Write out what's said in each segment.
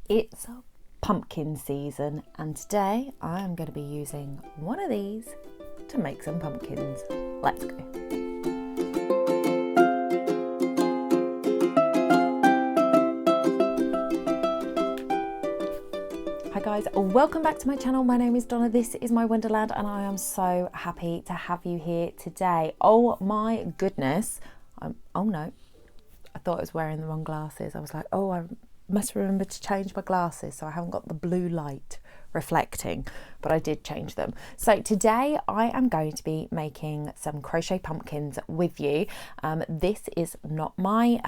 It's pumpkin season, and today I am going to be using one of these to make some pumpkins. Let's go. Hi guys, welcome back to my channel. My name is Donna, this is my Wonderland, and I am so happy to have you here today. Oh my goodness, oh no, I thought I was wearing the wrong glasses. I was like, oh, I must remember to change my glasses so I haven't got the blue light reflecting, but I did change them. So today I am going to be making some crochet pumpkins with you. This is not my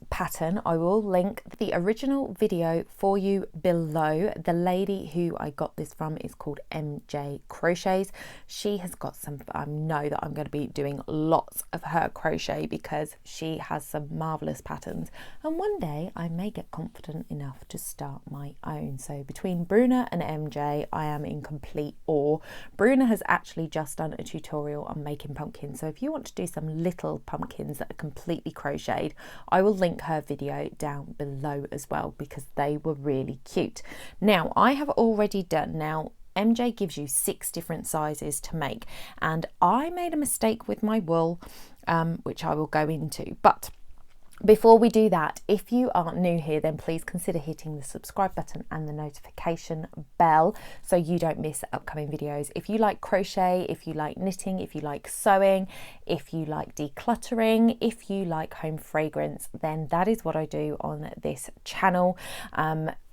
pattern. I will link the original video for you below. The lady who I got this from is called MJ Crochets. She has got some, I know that I'm going to be doing lots of her crochet because she has some marvelous patterns, and one day I may get confident enough to start my own. So between Bruna and MJ, I am in complete awe. Bruna has actually just done a tutorial on making pumpkins, so if you want to do some little pumpkins that are completely crocheted, I will link her video down below as well because they were really cute. Now I have already done, now MJ gives you 6 different sizes to make, and I made a mistake with my wool, which I will go into, but before we do that, if you are new here, then please consider hitting the subscribe button and the notification bell so you don't miss upcoming videos. If you like crochet, if you like knitting, if you like sewing, if you like decluttering, if you like home fragrance, then that is what I do on this channel.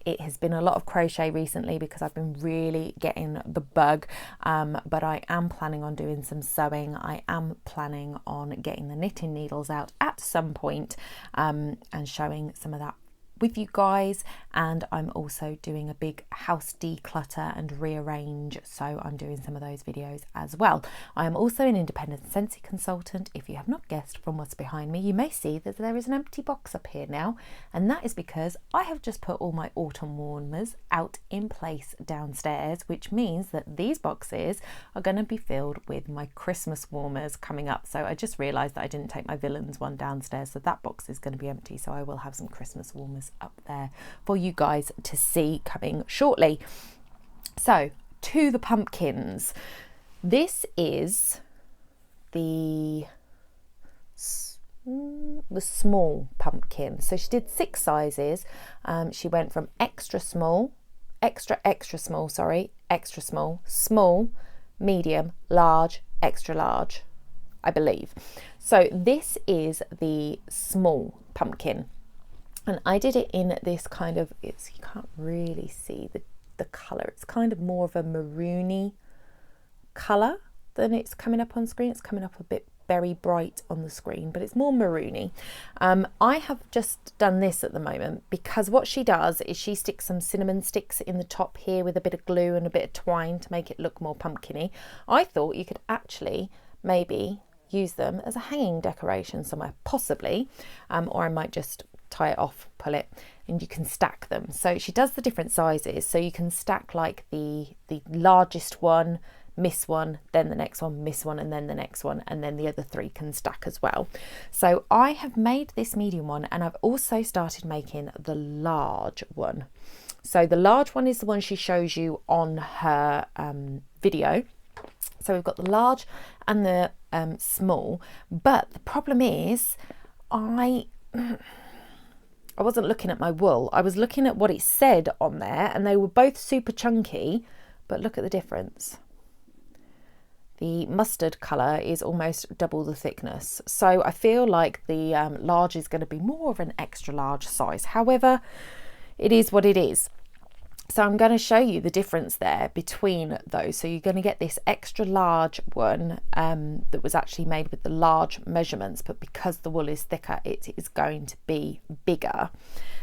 It has been a lot of crochet recently because I've been really getting the bug, but I am planning on doing some sewing. I am planning on getting the knitting needles out at some point and showing some of that with you guys, and I'm also doing a big house declutter and rearrange, so I'm doing some of those videos as well. I am also an independent Scentsy consultant. If you have not guessed from what's behind me, you may see that there is an empty box up here now, and that is because I have just put all my autumn warmers out in place downstairs, which means that these boxes are going to be filled with my Christmas warmers coming up. So I just realised that I didn't take my villains one downstairs, so that box is going to be empty, so I will have some Christmas warmers up there for you guys to see coming shortly. So to the pumpkins, this is the small pumpkin. So she did 6 sizes. She went from extra small, small, medium, large, extra large, I believe. So this is the small pumpkin. And I did it in this kind of, you can't really see the colour. It's kind of more of a maroony colour than it's coming up on screen. It's coming up a bit very bright on the screen, but it's more maroony. I have just done this at the moment because what she does is she sticks some cinnamon sticks in the top here with a bit of glue and a bit of twine to make it look more pumpkin-y. I thought you could actually maybe use them as a hanging decoration somewhere, possibly, or I might just tie it off, pull it, and you can stack them. So she does the different sizes, so you can stack like the largest one, miss one, then the next one, miss one, and then the next one, and then the other 3 can stack as well. So I have made this medium one, and I've also started making the large one. So the large one is the one she shows you on her video. So we've got the large and the small, but the problem is I wasn't looking at my wool. I was looking at what it said on there, and they were both super chunky, but look at the difference. The mustard colour is almost double the thickness. So I feel like the large is going to be more of an extra large size. However, it is what it is. So I'm going to show you the difference there between those. So you're going to get this extra large one that was actually made with the large measurements, but because the wool is thicker, it is going to be bigger.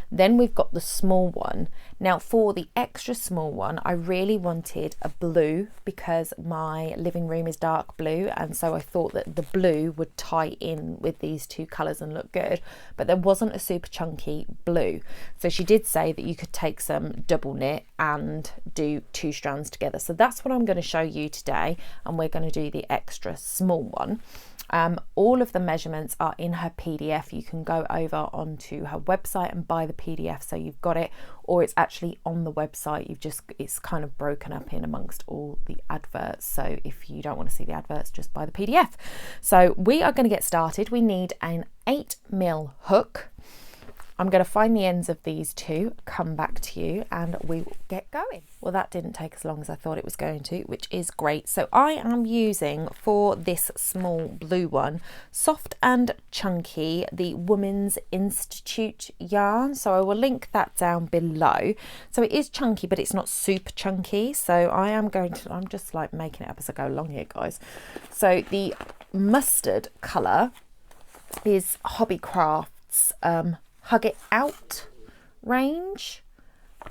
Then we've got the small one. Now for the extra small one, I really wanted a blue because my living room is dark blue, and so I thought that the blue would tie in with these 2 colours and look good, but there wasn't a super chunky blue. So she did say that you could take some double knit and do 2 strands together. So that's what I'm going to show you today, and we're going to do the extra small one. All of the measurements are in her PDF. You can go over onto her website and buy the PDF, so you've got it, or it's actually on the website. It's kind of broken up in amongst all the adverts, so if you don't want to see the adverts, just buy the PDF. So we are going to get started. We need an 8mm hook. I'm going to find the ends of these two, come back to you, and we will get going. Well, that didn't take as long as I thought it was going to, which is great. So I am using, for this small blue one, Soft and Chunky, the Women's Institute yarn. So I will link that down below. So it is chunky, but it's not super chunky. So I'm just like making it up as I go along here, guys. So the mustard colour is Hobbycraft's Hug It Out range,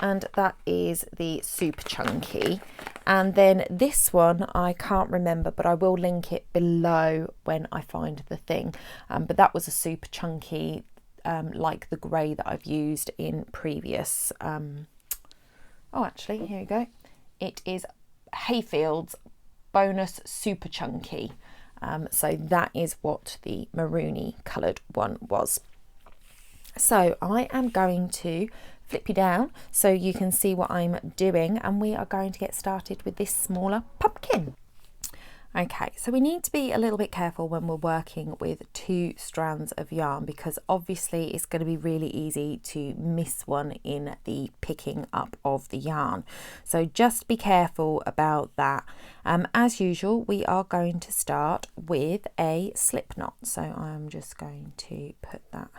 and that is the super chunky. And then this one I can't remember, but I will link it below when I find the thing, but that was a super chunky, like the grey that I've used in previous actually here we go, it is Hayfield's Bonus Super Chunky. So that is what the maroony coloured one was. So I am going to flip you down so you can see what I'm doing, and we are going to get started with this smaller pumpkin. Okay, so we need to be a little bit careful when we're working with 2 strands of yarn, because obviously it's going to be really easy to miss one in the picking up of the yarn. So just be careful about that. As usual, we are going to start with a slip knot. So I'm just going to put that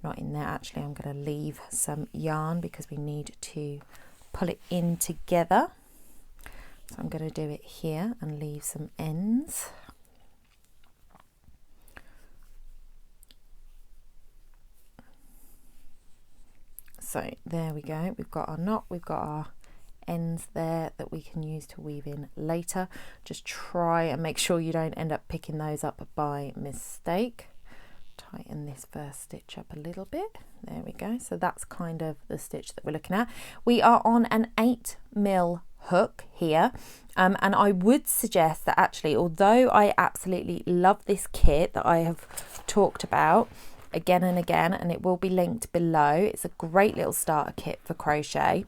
knot in there. Actually, I'm going to leave some yarn because we need to pull it in together. So I'm going to do it here and leave some ends. So there we go. We've got our knot, we've got our ends there that we can use to weave in later. Just try and make sure you don't end up picking those up by mistake. Tighten this first stitch up a little bit. There we go. So that's kind of the stitch that we're looking at. We are on an 8mm hook here, and I would suggest that actually, although I absolutely love this kit that I have talked about again and again, and it will be linked below, it's a great little starter kit for crochet.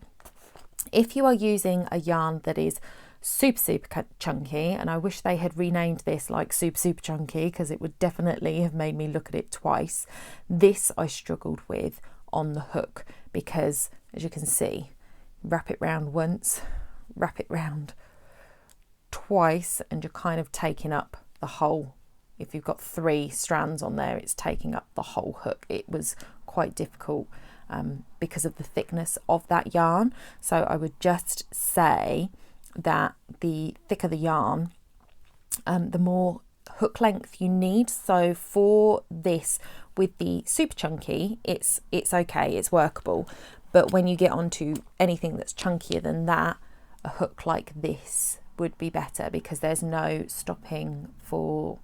If you are using a yarn that is super chunky, and I wish they had renamed this like super chunky, because it would definitely have made me look at it twice. This I struggled with on the hook, because as you can see, wrap it round once, wrap it round twice, and you're kind of taking up the whole, if you've got 3 strands on there, it's taking up the whole hook. It was quite difficult because of the thickness of that yarn. So I would just say that the thicker the yarn, the more hook length you need. So for this, with the super chunky, it's okay, it's workable, but when you get onto anything that's chunkier than that, a hook like this would be better, because there's no stopping for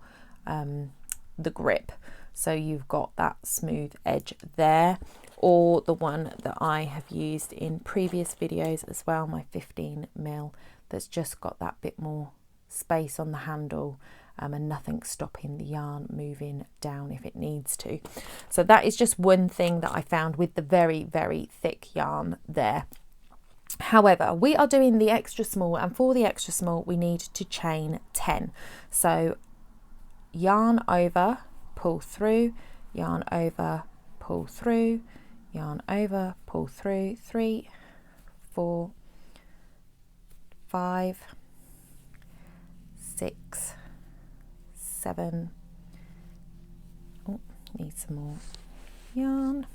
the grip. So you've got that smooth edge there, or the one that I have used in previous videos as well, my 15mm, that's just got that bit more space on the handle, and nothing stopping the yarn moving down if it needs to. So that is just one thing that I found with the very thick yarn there. However, we are doing the extra small, and for the extra small we need to chain 10. So yarn over, pull through, yarn over, pull through, yarn over, pull through, 3, 4, 5, 6, 7, oh, need some more yarn,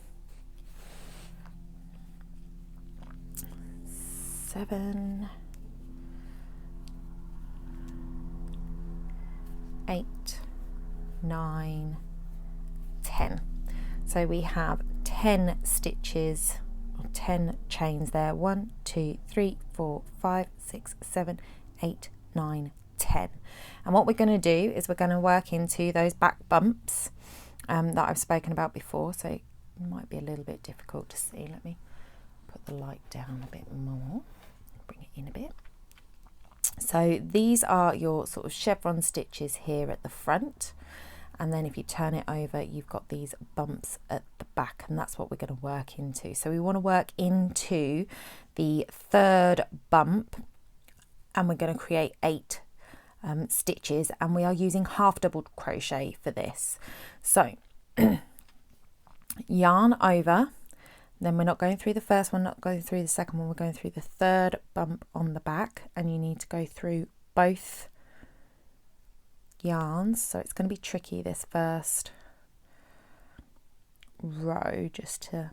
7, 8, 9, 10. So we have 10 stitches, or 10 chains there. 1, 2, 3, 4, 5, 6, 7, 8, 9, 10. And what we're going to do is we're going to work into those back bumps that I've spoken about before. So it might be a little bit difficult to see. Let me put the light down a bit more, bring it in a bit. So these are your sort of chevron stitches here at the front, and then if you turn it over, you've got these bumps at the back, and that's what we're going to work into. So we want to work into the third bump, and we're going to create 8 stitches, and we are using half double crochet for this. So yarn over, then we're not going through the first one, not going through the second one, we're going through the third bump on the back, and you need to go through both yarns. So it's going to be tricky this first row, just to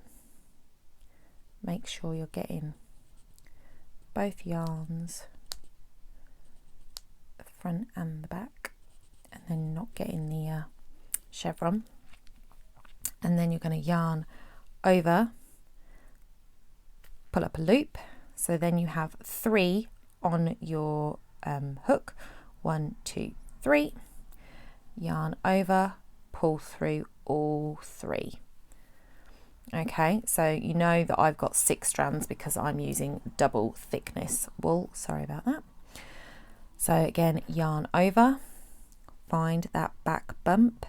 make sure you're getting both yarns, the front and the back, and then not getting the chevron. And then you're going to yarn over, pull up a loop, so then you have 3 on your hook, 1, 2, 3, yarn over, pull through all 3. Okay, so you know that I've got 6 strands because I'm using double thickness wool, sorry about that. So again, yarn over, find that back bump,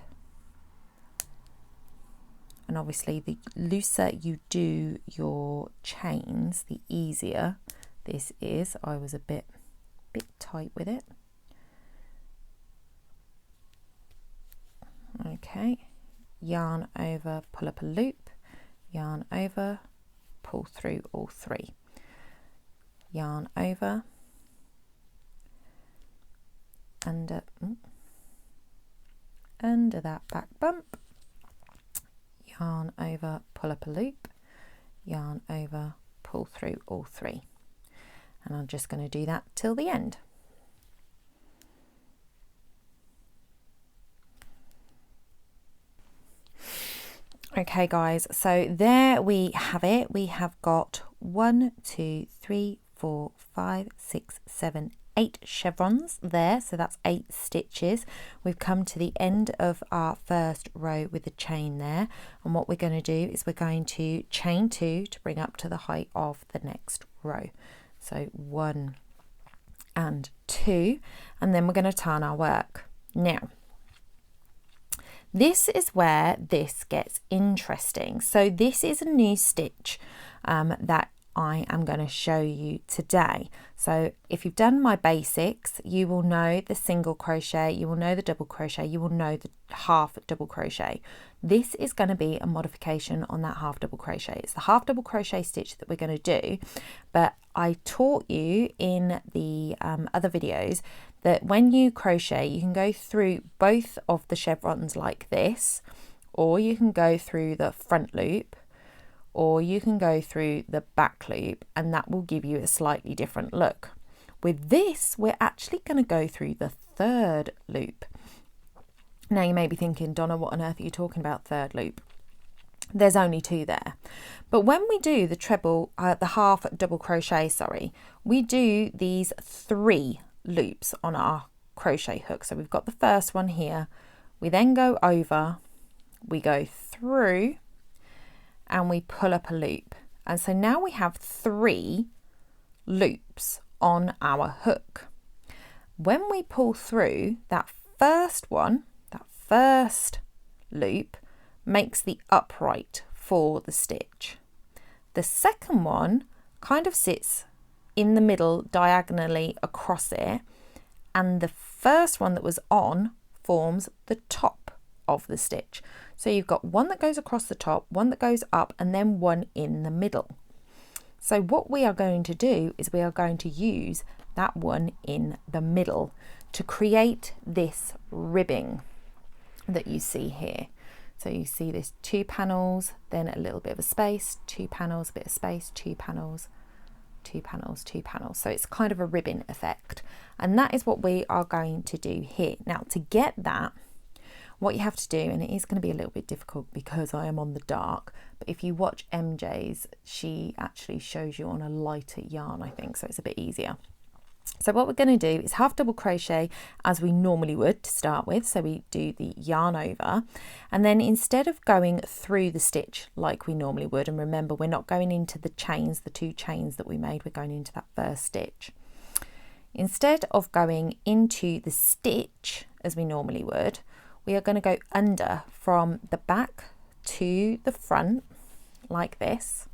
and obviously the looser you do your chains, the easier this is. I was a bit tight with it. Okay, yarn over, pull up a loop, yarn over, pull through all 3, yarn over, under that back bump, yarn over, pull up a loop, yarn over, pull through all 3, and I'm just going to do that till the end. Okay guys, so there we have it. We have got 1, 2, 3, 4, 5, 6, 7, 8 chevrons there, so that's 8 stitches. We've come to the end of our first row with the chain there, and what we're going to do is we're going to chain 2 to bring up to the height of the next row. So 1 and 2, and then we're going to turn our work. Now this is where this gets interesting. So this is a new stitch that I am going to show you today. So if you've done my basics, you will know the single crochet, you will know the double crochet, you will know the half double crochet. This is going to be a modification on that half double crochet. It's the half double crochet stitch that we're going to do, but I taught you in the other videos that when you crochet, you can go through both of the chevrons like this, or you can go through the front loop, or you can go through the back loop, and that will give you a slightly different look. With this, we're actually going to go through the third loop. Now you may be thinking, Donna, what on earth are you talking about third loop? There's only 2 there. But when we do the half double crochet, we do these 3 loops on our crochet hook. So we've got the first one here, we then go over, we go through, and we pull up a loop. And so now we have 3 loops on our hook. When we pull through that first one, that first loop makes the upright for the stitch. The second one kind of sits in the middle diagonally across it, and the first one that was on forms the top of the stitch. So you've got one that goes across the top, one that goes up, and then one in the middle. So what we are going to do is we are going to use that one in the middle to create this ribbing that you see here. So you see this 2 panels, then a little bit of a space, 2 panels, a bit of space, 2 panels, 2 panels, 2 panels. So it's kind of a ribbon effect. And that is what we are going to do here. Now to get that, what you have to do, and it is going to be a little bit difficult because I am on the dark, but if you watch MJ's, she actually shows you on a lighter yarn, I think, so it's a bit easier. So what we're going to do is half double crochet as we normally would to start with. So we do the yarn over, and then instead of going through the stitch like we normally would, and remember we're not going into the chains, the 2 chains that we made, we're going into that first stitch. Instead of going into the stitch as we normally would, we are going to go under from the back to the front like this,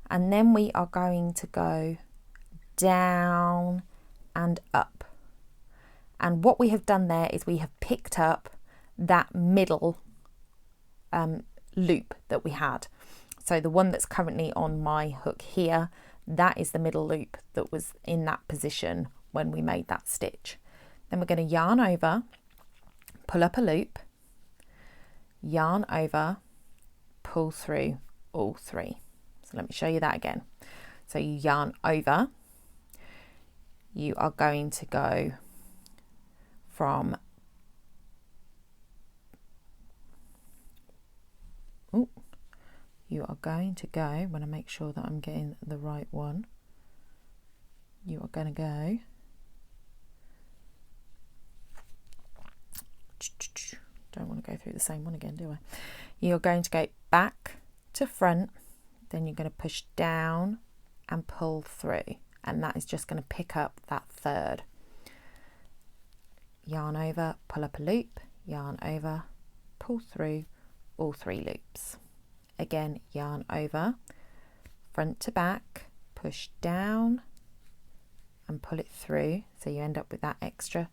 and then we are going to go down and up. And what we have done there is we have picked up that middle loop that we had. So the one that's currently on my hook here, that is the middle loop that was in that position when we made that stitch. Then we're going to yarn over, pull up a loop, yarn over, pull through all three. So let me show you that again. So you yarn over, you are going to go from you are going to go, when I make sure that I'm getting the right one, you are going to go don't want to go through the same one again, do I? You're going to go back to front, then you're going to push down and pull through, and that is just going to pick up that third. Yarn over, pull up a loop, yarn over, pull through all three loops. Again, yarn over, front to back, push down and pull it through, so you end up with that extra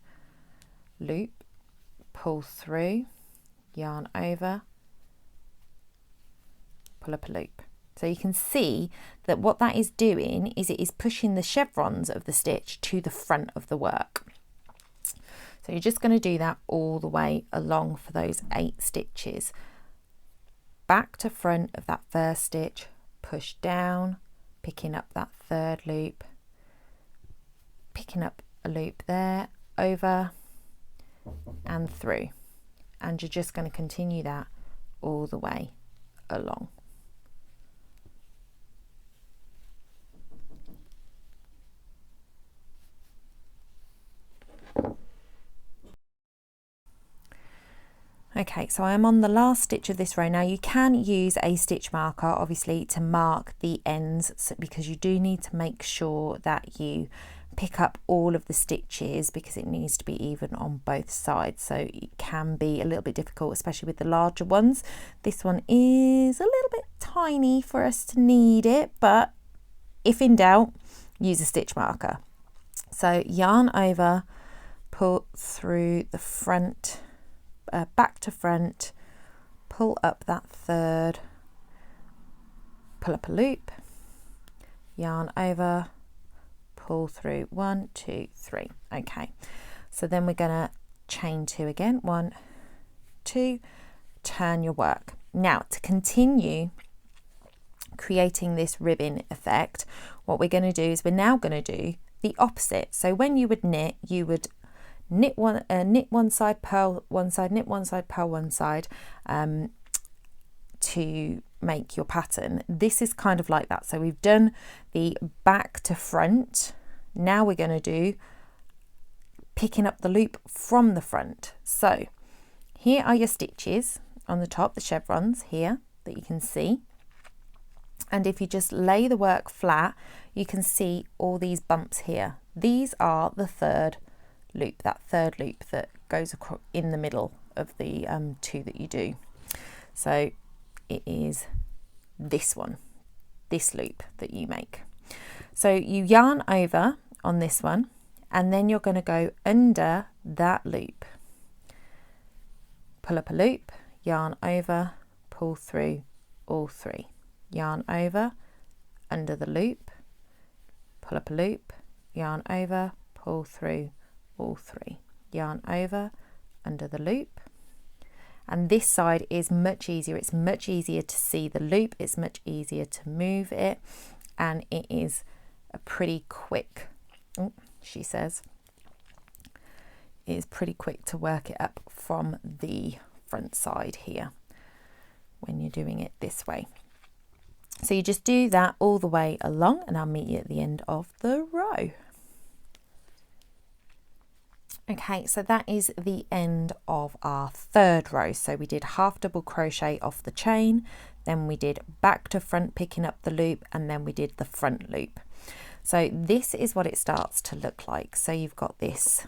loop, pull through, yarn over, pull up a loop. So you can see that what that is doing is it is pushing the chevrons of the stitch to the front of the work. So you're just going to do that all the way along for those 8 stitches. Back to front of that first stitch, push down, picking up that third loop, picking up a loop there, over and through, and you're just going to continue that all the way along. Okay, so I'm on the last stitch of this row. Now you can use a stitch marker obviously to mark the ends, because you do need to make sure that you pick up all of the stitches, because it needs to be even on both sides. So it can be a little bit difficult, especially with the larger ones. This one is a little bit tiny for us to need it, but if in doubt, use a stitch marker. So yarn over, pull through the front, back to front, pull up that third, pull up a loop, yarn over, pull through 1, 2, 3. Okay, so then we're going to chain 2 again, 1, 2, turn your work. Now to continue creating this ribbon effect, what we're going to do is we're now going to do the opposite. So when you would knit, you would knit one side, purl one side, knit one side, purl one side, to make your pattern. This is kind of like that. So we've done the back to front. Now we're going to do picking up the loop from the front. So here are your stitches on the top, the chevrons here that you can see. And if you just lay the work flat, you can see all these bumps here. These are the third loop, that third loop that goes across in the middle of the 2 that you do. So it is this one, this loop that you make. So you yarn over on this one, and then you're going to go under that loop, pull up a loop, yarn over, pull through all 3, yarn over, under the loop, pull up a loop, yarn over, pull through all 3, yarn over, under the loop. And this side is much easier. It's much easier to see the loop, it's much easier to move it, and it is a pretty quick, she says, it is pretty quick to work it up from the front side here when you're doing it this way. So you just do that all the way along, and I'll meet you at the end of the row. Okay, so that is the end of our third row. So we did half double crochet off the chain, then we did back to front picking up the loop, and then we did the front loop. So this is what it starts to look like. So you've got this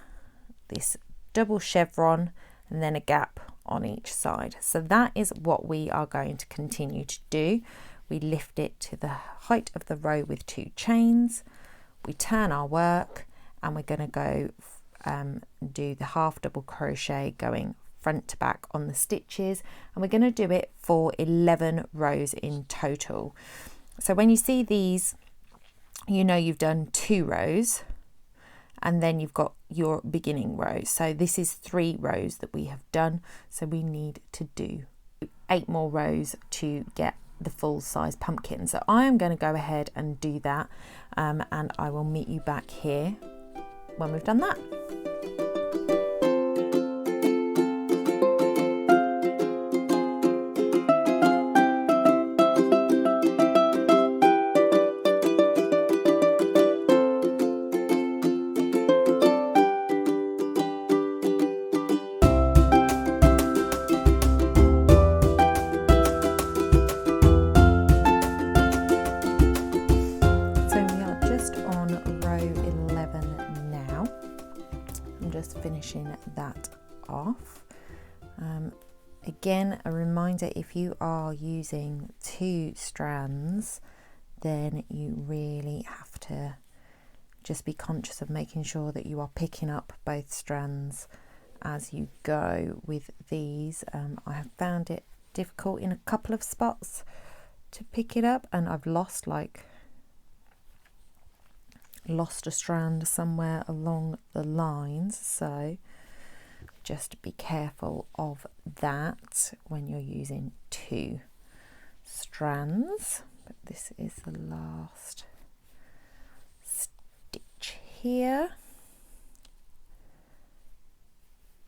double chevron and then a gap on each side. So that is what we are going to continue to do. We lift it to the height of the row with 2 chains, we turn our work, and we're going to go do the half double crochet going front to back on the stitches, and we're going to do it for 11 rows in total. So when you see these, you know you've done 2 rows, and then you've got your beginning row. So this is 3 rows that we have done, so we need to do 8 more rows to get the full size pumpkin. So I am going to go ahead and do that, and I will meet you back here when we've done that. Finishing that off. Again, a reminder, if you are using 2 strands, then you really have to just be conscious of making sure that you are picking up both strands as you go with these. I have found it difficult in a couple of spots to pick it up, and I've lost a strand somewhere along the lines, so just be careful of that when you're using 2 strands. But this is the last stitch here.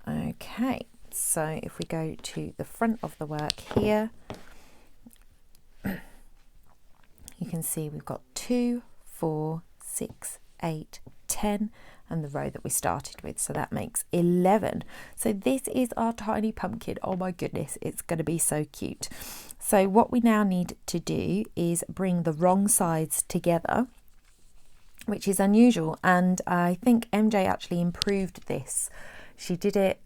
Okay, so if we go to the front of the work here, you can see we've got 2, 4, 6, 8, 10, and the row that we started with, so that makes 11. So this is our tiny pumpkin. Oh my goodness, it's going to be so cute. So what we now need to do is bring the wrong sides together, which is unusual, and I think MJ actually improved this. She did it,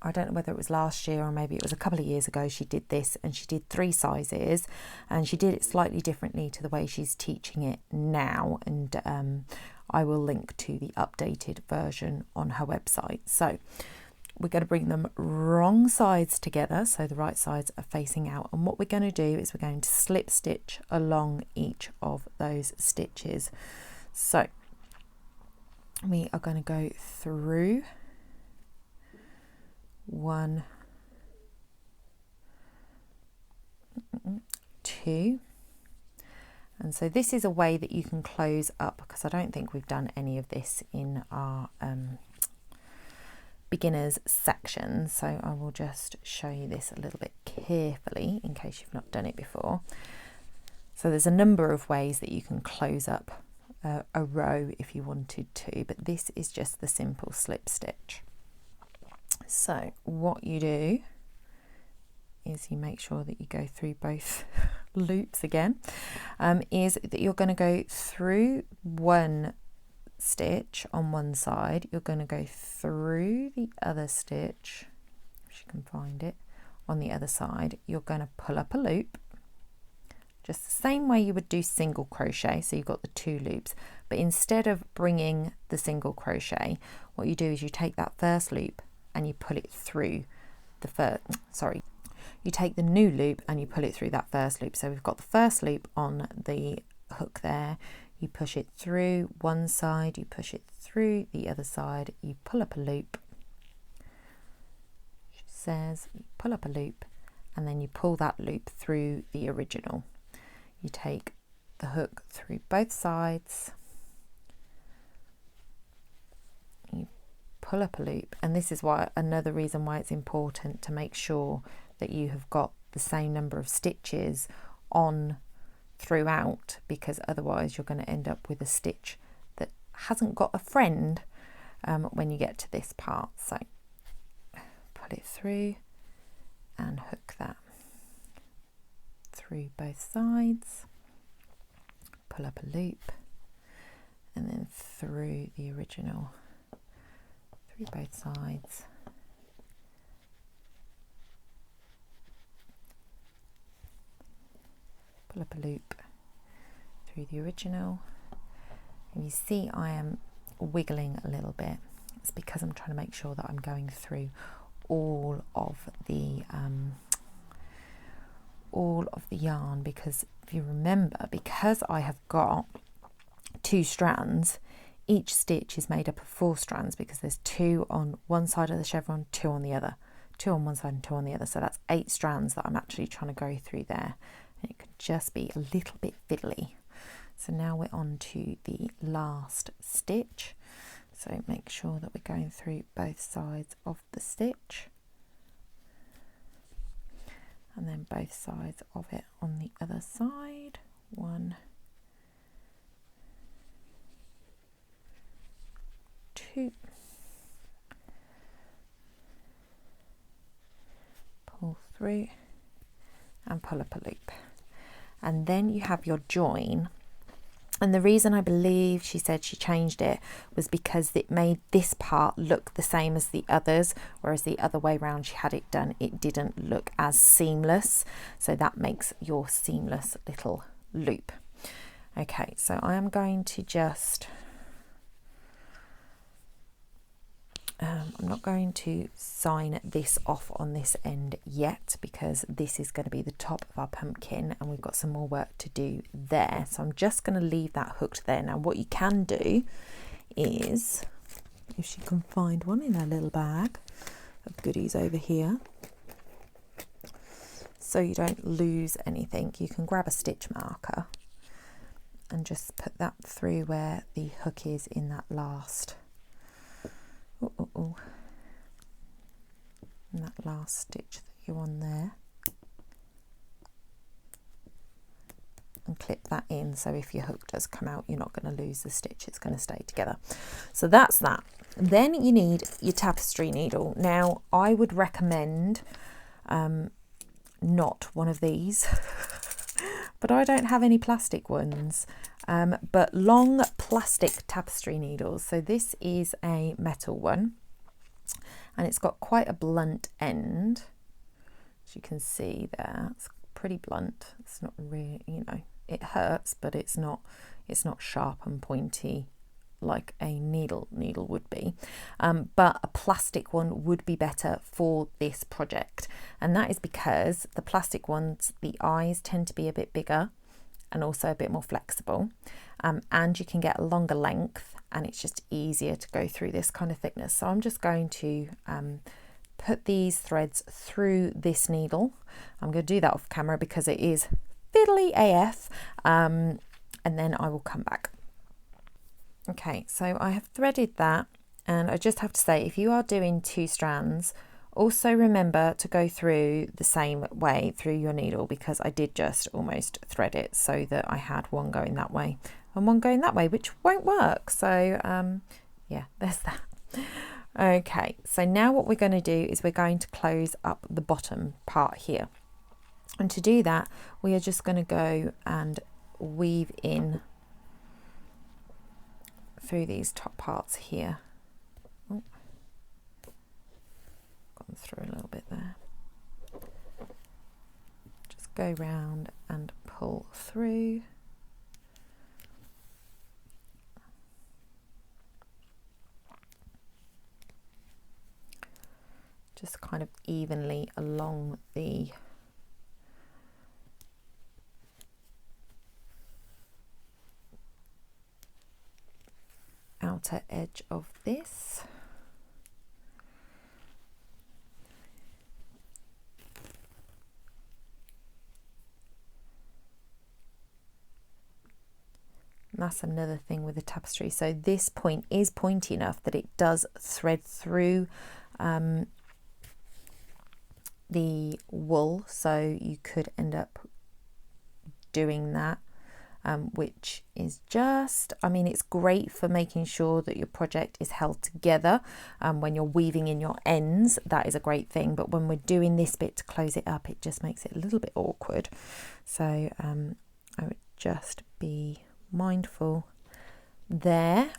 I don't know whether it was last year or maybe it was a couple of years ago, she did this, and she did 3 sizes, and she did it slightly differently to the way she's teaching it now, and I will link to the updated version on her website. So we're going to bring them wrong sides together, so the right sides are facing out, and what we're going to do is we're going to slip stitch along each of those stitches. So we are going to go through 1, 2, and so this is a way that you can close up, because I don't think we've done any of this in our beginners section, so I will just show you this a little bit carefully in case you've not done it before. So there's a number of ways that you can close up a row if you wanted to, but this is just the simple slip stitch. So what you do is you make sure that you go through both loops again, is that you're going to go through 1 stitch on one side, you're going to go through the other stitch, if you can find it, on the other side, you're going to pull up a loop, just the same way you would do single crochet, so you've got the 2 loops, but instead of bringing the single crochet, what you do is you take that first loop and you pull it through you take the new loop and you pull it through that first loop. So we've got the first loop on the hook there, you push it through one side, you push it through the other side, you pull up a loop, she says, you pull up a loop, and then you pull that loop through the original. You take the hook through both sides, you pull up a loop, and this is why another reason why it's important to make sure that you have got the same number of stitches on throughout, because otherwise you're going to end up with a stitch that hasn't got a friend when you get to this part. So pull it through and hook that through both sides, pull up a loop, and then through the original, through both sides, pull up a loop through the original. And you see I am wiggling a little bit. It's because I'm trying to make sure that I'm going through all of the yarn, because if you remember, because I have got 2 strands, each stitch is made up of 4 strands, because there's 2 on one side of the chevron, 2 on the other, 2 on one side and 2 on the other, so that's 8 strands that I'm actually trying to go through there, and it can just be a little bit fiddly. So now we're on to the last stitch, so make sure that we're going through both sides of the stitch, and then both sides of it on the other side. 1, 2, pull through and pull up a loop, and then you have your join. And the reason I believe she said she changed it was because it made this part look the same as the others, whereas the other way around she had it done, it didn't look as seamless. So that makes your seamless little loop. Okay, so I am going to just, I'm not going to sign this off on this end yet, because this is going to be the top of our pumpkin and we've got some more work to do there. So I'm just going to leave that hooked there. Now what you can do is, if she can find one in her little bag of goodies over here, so you don't lose anything, you can grab a stitch marker and just put that through where the hook is in that last and that last stitch that you're on there, and clip that in, so if your hook does come out you're not going to lose the stitch, it's going to stay together. So that's that. Then you need your tapestry needle. Now I would recommend not one of these but I don't have any plastic ones, but long plastic tapestry needles. So this is a metal one and it's got quite a blunt end, as you can see there. It's pretty blunt. It's not really, you know, it hurts, but it's not sharp and pointy like a needle would be, but a plastic one would be better for this project, and that is because the plastic ones, the eyes tend to be a bit bigger and also a bit more flexible, and you can get a longer length, and it's just easier to go through this kind of thickness. So I'm just going to put these threads through this needle. I'm going to do that off camera because it is fiddly AF, and then I will come back. Okay, so I have threaded that, and I just have to say, if you are doing 2 strands, also remember to go through the same way through your needle, because I did just almost thread it so that I had one going that way and one going that way, which won't work. So yeah, there's that. Okay, so now what we're going to do is we're going to close up the bottom part here, and to do that we are just going to go and weave in through these top parts here. Oh, gone through a little bit there. Just go round and pull through. Just kind of evenly along the outer edge of this. And that's another thing with the tapestry. So this point is pointy enough that it does thread through the wool, so you could end up doing that. Which is just, I mean, it's great for making sure that your project is held together. When you're weaving in your ends, that is a great thing, but when we're doing this bit to close it up, it just makes it a little bit awkward. So I would just be mindful there.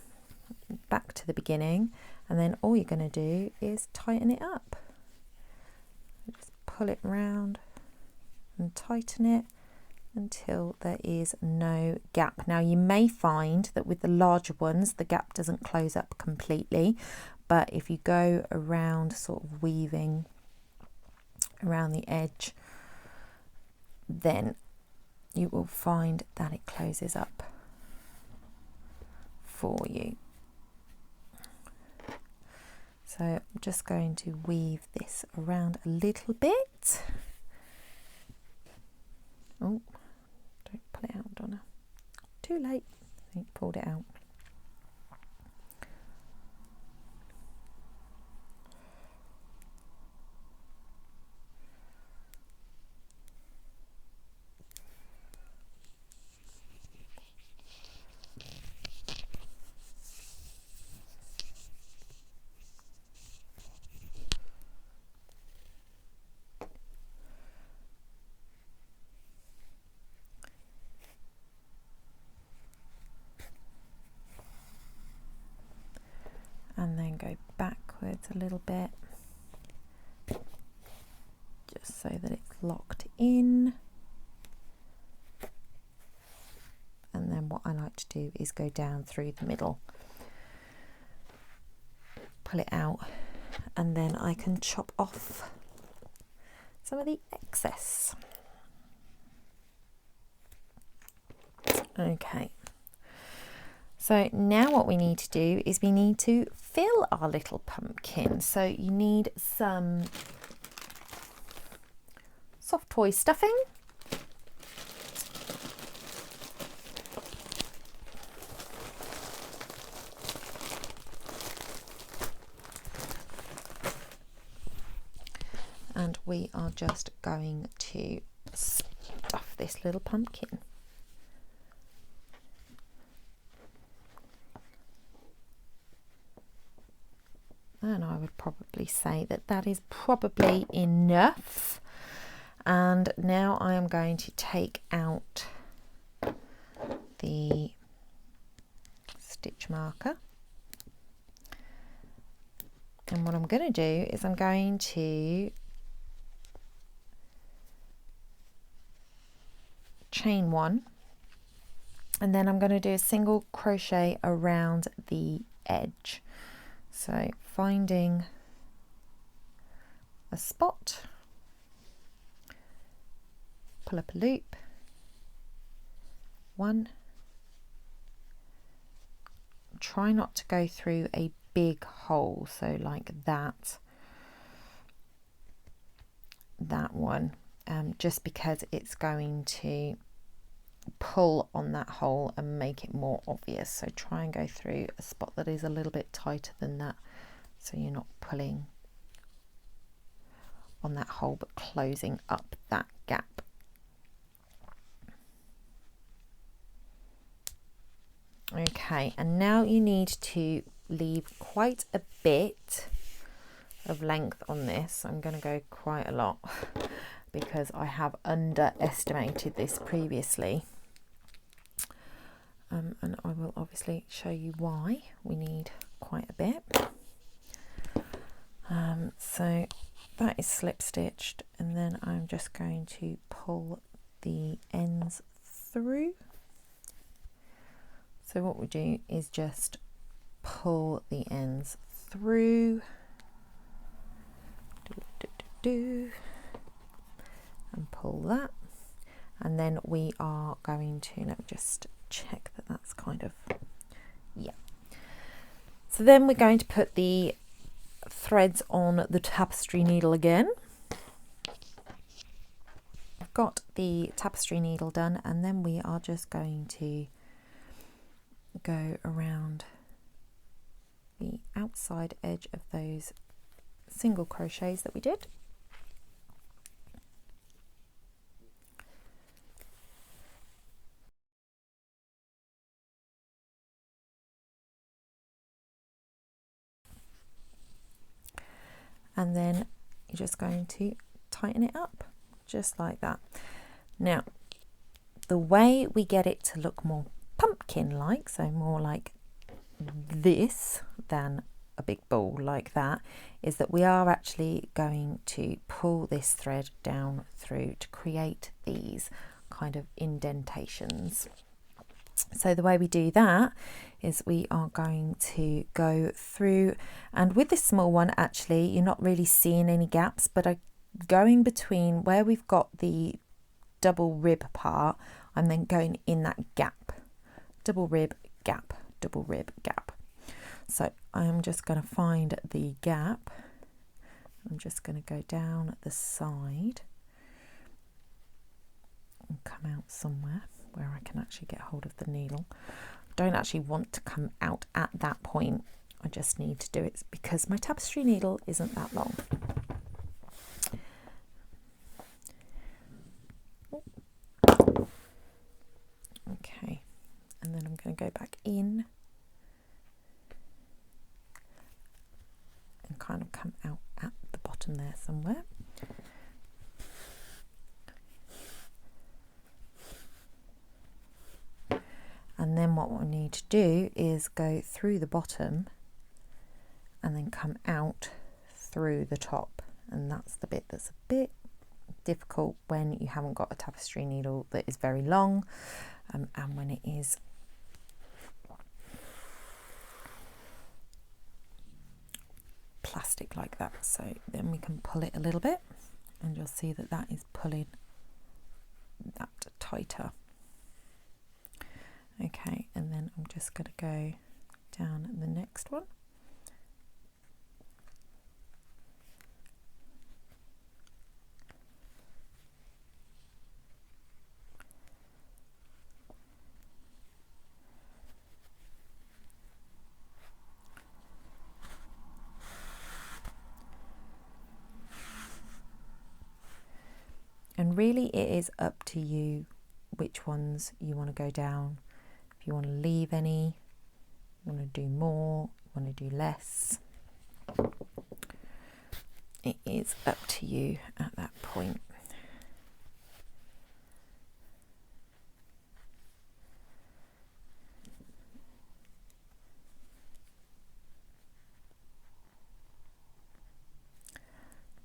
Back to the beginning, and then all you're going to do is tighten it up. Just pull it round and tighten it, until there is no gap. Now you may find that with the larger ones the gap doesn't close up completely, but if you go around sort of weaving around the edge, then you will find that it closes up for you. So I'm just going to weave this around a little bit. Oh, don't pull it out, Donna. Too late. I think pulled it out. And then go backwards a little bit, just so that it's locked in. And then what I like to do is go down through the middle, pull it out, and then I can chop off some of the excess. Okay. So now what we need to do is we need to fill our little pumpkin. So you need some soft toy stuffing. And we are just going to stuff this little pumpkin. And I would probably say that that is probably enough. And now I am going to take out the stitch marker. And what I'm going to do is I'm going to chain one, and then I'm going to do a single crochet around the edge. So finding a spot, pull up a loop, one, try not to go through a big hole, so like that one, just because it's going to pull on that hole and make it more obvious. So try and go through a spot that is a little bit tighter than that, so you're not pulling on that hole but closing up that gap. Okay, and now you need to leave quite a bit of length on this. I'm going to go quite a lot because I have underestimated this previously. And I will obviously show you why we need quite a bit. So that is slip stitched, and then I'm just going to pull the ends through. So what we do is just pull the ends through, and pull that, and then we are going to, let me just check that that's kind of, yeah. So then we're going to put the threads on the tapestry needle again. I've got the tapestry needle done, and then we are just going to go around the outside edge of those single crochets that we did. And then you're just going to tighten it up just like that. Now, the way we get it to look more pumpkin-like, so more like this than a big ball like that, is that we are actually going to pull this thread down through to create these kind of indentations. So the way we do that is we are going to go through, and with this small one actually you're not really seeing any gaps, but going between where we've got the double rib part, I'm then going in that gap, double rib gap, double rib gap. So I'm just going to find the gap. I'm just going to go down the side and come out somewhere where I can actually get hold of the needle. I don't actually want to come out at that point. I just need to do it because my tapestry needle isn't that long. Okay, and then I'm going to go back in and kind of come out at the bottom there somewhere. And then what we need to do is go through the bottom and then come out through the top. And that's the bit that's a bit difficult when you haven't got a tapestry needle that is very long, and when it is plastic like that. So then we can pull it a little bit and you'll see that that is pulling that tighter. Okay, and then I'm just going to go down the next one. And really it is up to you which ones you want to go down. If you want to leave any, you want to do more, you want to do less. It is up to you at that point.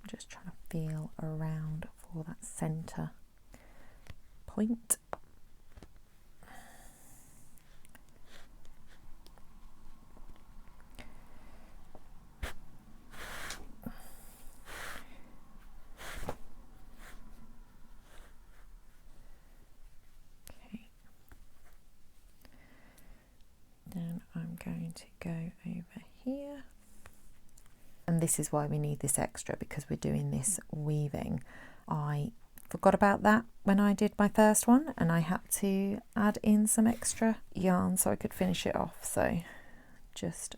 I'm just trying to feel around for that center point. Then I'm going to go over here. And this is why we need this extra, because we're doing this weaving. I forgot about that when I did my first one, and I had to add in some extra yarn so I could finish it off. So just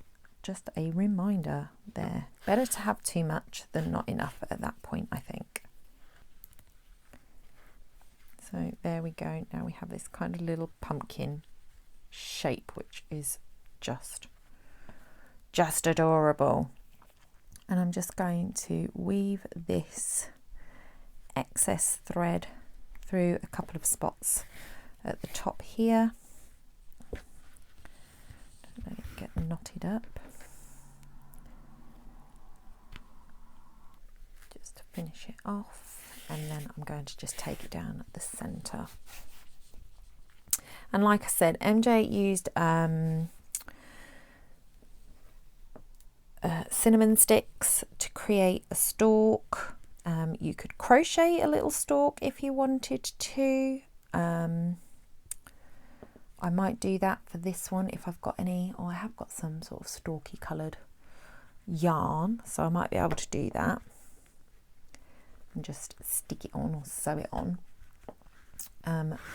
a reminder there. Better to have too much than not enough at that point, I think. So there we go. Now we have this kind of little pumpkin shape, which is just adorable. And I'm just going to weave this excess thread through a couple of spots at the top here. Don't let it get knotted up. Just to finish it off, and then I'm going to just take it down at the center. And like I said, MJ used cinnamon sticks to create a stalk. You could crochet a little stalk if you wanted to. I might do that for this one if I've got any, or I have got some sort of stalky coloured yarn, so I might be able to do that and just stick it on or sew it on.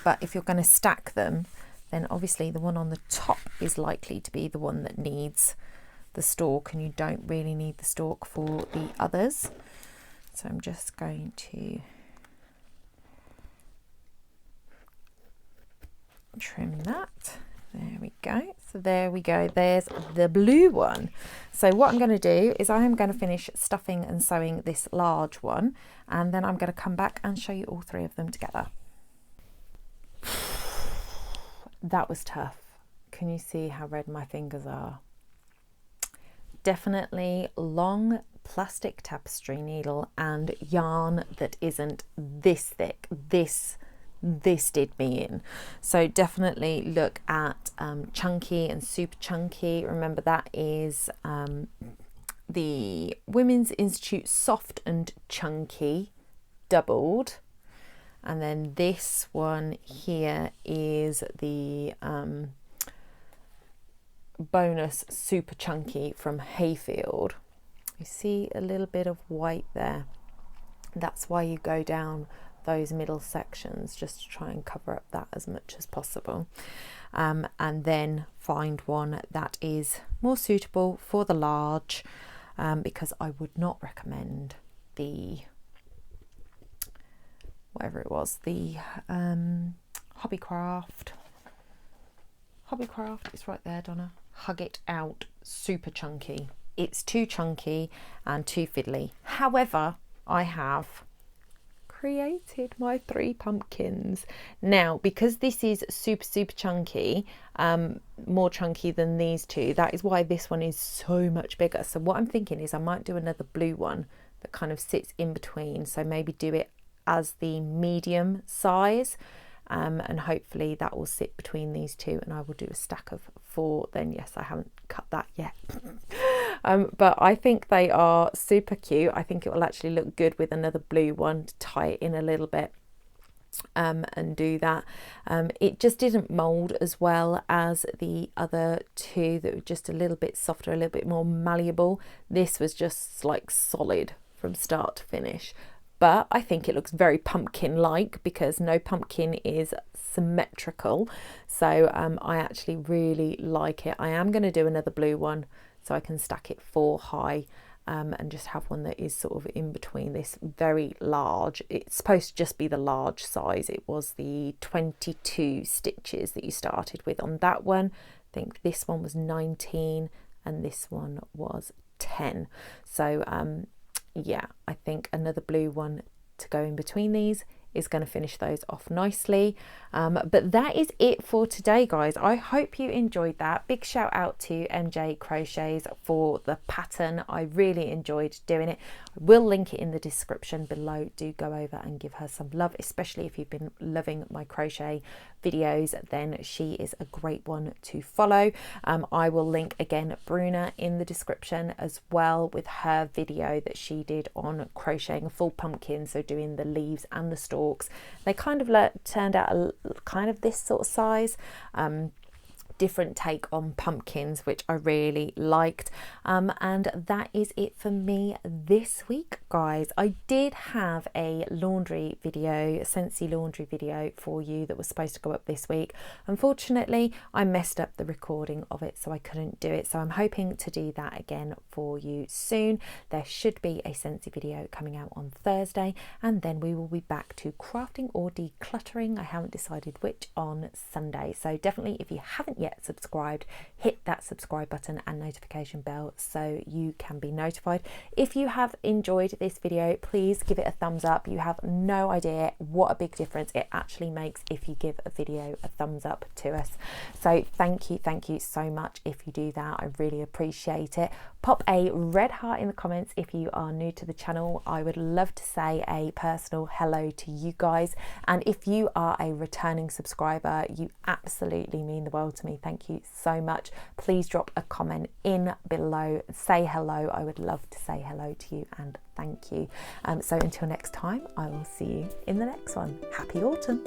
But if you're going to stack them, then obviously the one on the top is likely to be the one that needs the stalk, and you don't really need the stalk for the others. So I'm just going to trim that. There we go. So there we go. There's the blue one. So what I'm going to do is I am going to finish stuffing and sewing this large one, and then I'm going to come back and show you all three of them together. That was tough. Can you see how red my fingers are? Definitely long plastic tapestry needle and yarn that isn't this thick, this this did me in. So definitely look at chunky and super chunky. Remember, that is the Women's Institute Soft and Chunky doubled, and then this one here is the bonus super chunky from Hayfield. You see a little bit of white there. That's why you go down those middle sections, just to try and cover up that as much as possible, and then find one that is more suitable for the large, because I would not recommend the whatever it was, the Hobbycraft, it's right there, Donna, Hug It Out Super Chunky. It's too chunky and too fiddly. However, I have created my 3 pumpkins. Now, because this is super chunky, more chunky than these 2, that is why this one is so much bigger. So what I'm thinking is I might do another blue one that kind of sits in between. So maybe do it as the medium size, and hopefully that will sit between these 2, and I will do a stack of 4 then. Yes, I haven't cut that yet. But I think they are super cute. I think it will actually look good with another blue one to tie it in a little bit, and do that. It just didn't mould as well as the other 2 that were just a little bit softer, a little bit more malleable. This was just like solid from start to finish. But I think it looks very pumpkin-like, because no pumpkin is symmetrical. So I actually really like it. I am going to do another blue one so I can stack it 4 high, and just have one that is sort of in between this very large. It's supposed to just be the large size. It was the 22 stitches that you started with on that one. I think this one was 19 and this one was 10. So yeah, I think another blue one to go in between these is going to finish those off nicely. But that is it for today, guys. I hope you enjoyed that. Big shout out to MJ Crochets for the pattern. I really enjoyed doing it. I will link it in the description below. Do go over and give her some love, especially if you've been loving my crochet videos, then she is a great one to follow. I will link again Bruna in the description as well, with her video that she did on crocheting a full pumpkin, so doing the leaves and the stalks. They kind of turned out kind of this sort of size. Different take on pumpkins, which I really liked. And that is it for me this week, guys. I did have a laundry video, a Scentsy laundry video for you that was supposed to go up this week. Unfortunately, I messed up the recording of it, so I couldn't do it. So I'm hoping to do that again for you soon. There should be a Scentsy video coming out on Thursday, and then we will be back to crafting or decluttering. I haven't decided which on Sunday. So definitely, if you haven't yet subscribed, hit that subscribe button and notification bell so you can be notified. If you have enjoyed this video, please give it a thumbs up. You have no idea what a big difference it actually makes if you give a video a thumbs up to us. So thank you so much if you do that. I really appreciate it. Pop a red heart in the comments if you are new to the channel. I would love to say a personal hello to you guys, and if you are a returning subscriber, you absolutely mean the world to me. Thank you so much. Please drop a comment in below, say hello. I would love to say hello to you and thank you. So until next time, I will see you in the next one. Happy autumn.